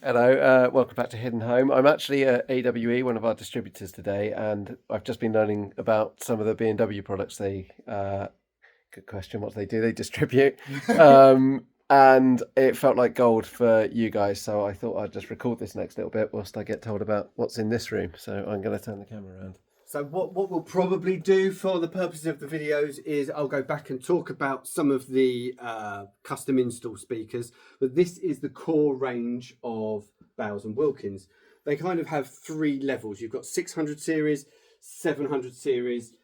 Hello, welcome back to Hidden Home. I'm actually at AWE, one of our distributors today, and I've just been learning about some of the B&W products good question, what do they do? They distribute. And it felt like gold for you guys, so I thought I'd just record this next little bit whilst I get told about what's in this room. So I'm going to turn the camera around. So what we'll probably do for the purposes of the videos is I'll go back and talk about some of the custom install speakers, but this is the core range of Bowers and Wilkins. They kind of have three levels. You've got 600 series, 700 series,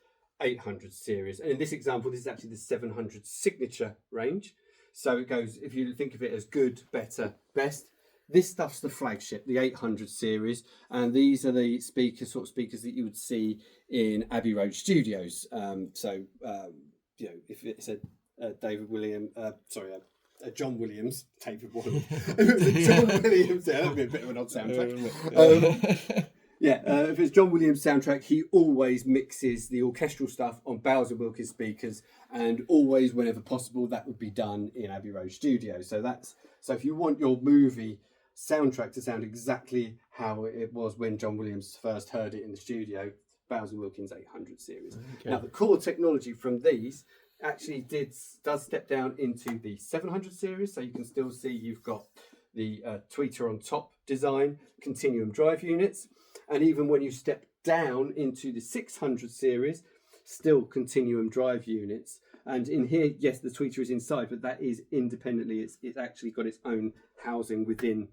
800 series. And in this example, this is actually the 700 signature range. So it goes, if you think of it as good, better, best. This stuff's the flagship, the 800 series, and these are the speakers that you would see in Abbey Road Studios. If it's a John Williams, David Williams, John Williams, yeah, that'd be a bit of an odd soundtrack. If it's John Williams soundtrack, he always mixes the orchestral stuff on Bowers and Wilkins speakers, and always, whenever possible, that would be done in Abbey Road Studios. So if you want your movie soundtrack to sound exactly how it was when John Williams first heard it in the studio, Bowers and Wilkins 800 series. Okay. Now the core technology from these actually does step down into the 700 series, so you can still see you've got the tweeter on top design, continuum drive units, and even when you step down into the 600 series, still continuum drive units. And in here, yes, the tweeter is inside, but that is independently. It's actually got its own housing within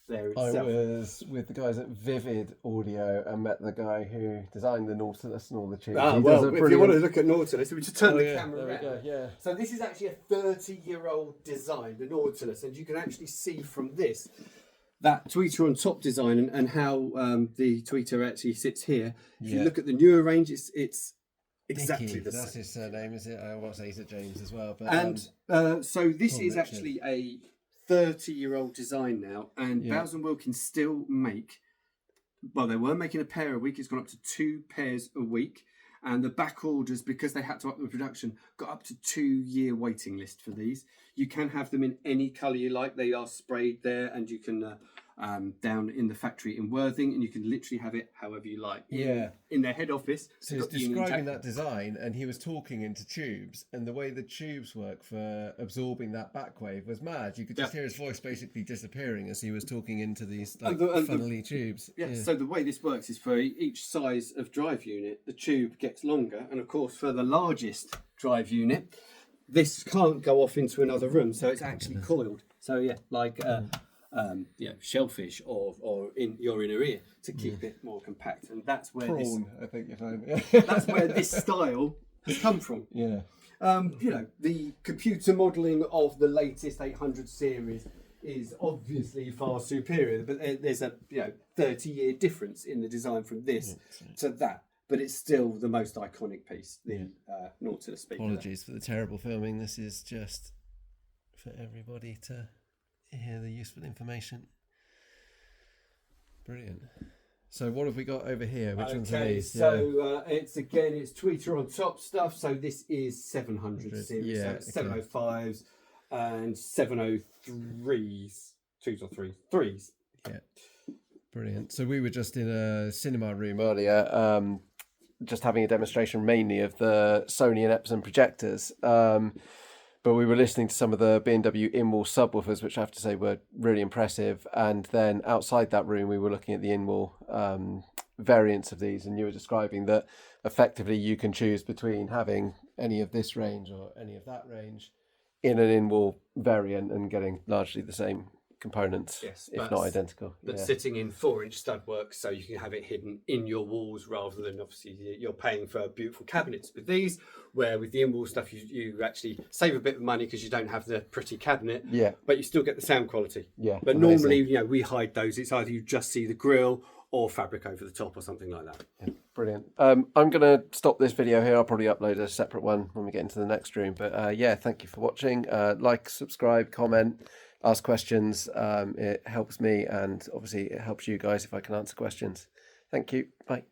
there itself. I was with the guys at Vivid Audio and met the guy who designed the Nautilus and all the tubes. If you want to look at Nautilus, we just turn the camera around. Go, yeah. So this is actually a 30-year-old design, the Nautilus, and you can actually see from this that tweeter on top design and how the tweeter actually sits here. If you look at the newer range, it's exactly Dickey, the same. That's his surname, is it? I want to say he's at James as well. But so this is actually a 30-year-old design now, and Bowers and Wilkins still make. Well, they were making a pair a week. It's gone up to 2 pairs a week, and the back orders, because they had to up the production, got up to 2-year waiting list for these. You can have them in any colour you like. They are sprayed there, and you can down in the factory in Worthing, and you can literally have it however you like. In their head office. So he's describing that design, and he was talking into tubes, and the way the tubes work for absorbing that back wave was mad. You could just hear his voice basically disappearing as he was talking into these funnely tubes. So the way this works is for each size of drive unit, the tube gets longer, and of course for the largest drive unit, this can't go off into another room, so it's actually coiled. So shellfish or in your inner ear to keep it more compact, and that's where I think you find that's where this style has come from. The computer modelling of the latest 800 series is obviously far superior, but there's a 30-year difference in the design from this to that. But it's still the most iconic piece, the Nautilus speaker. Apologies for the terrible filming. This is just for everybody to hear the useful information. Brilliant. So what have we got over here? Which ones are these? So it's tweeter on top stuff. So this is 700 series, 705s and 703s, 2s or 3s. Yeah. Brilliant. So we were just in a cinema room earlier, just having a demonstration mainly of the Sony and Epson projectors. But we were listening to some of the B&W in-wall subwoofers, which I have to say were really impressive. And then outside that room, we were looking at the in-wall variants of these. And you were describing that effectively you can choose between having any of this range or any of that range in an in-wall variant and getting largely the same components, if not identical. But sitting in 4-inch stud work, so you can have it hidden in your walls rather than obviously you're paying for beautiful cabinets. With these, where with the in-wall stuff you actually save a bit of money because you don't have the pretty cabinet, but you still get the sound quality. But normally, we hide those. It's either you just see the grill or fabric over the top or something like that. Brilliant. I'm going to stop this video here. I'll probably upload a separate one when we get into the next room. But thank you for watching. Like, subscribe, comment, ask questions. It helps me, and obviously it helps you guys if I can answer questions. Thank you. Bye.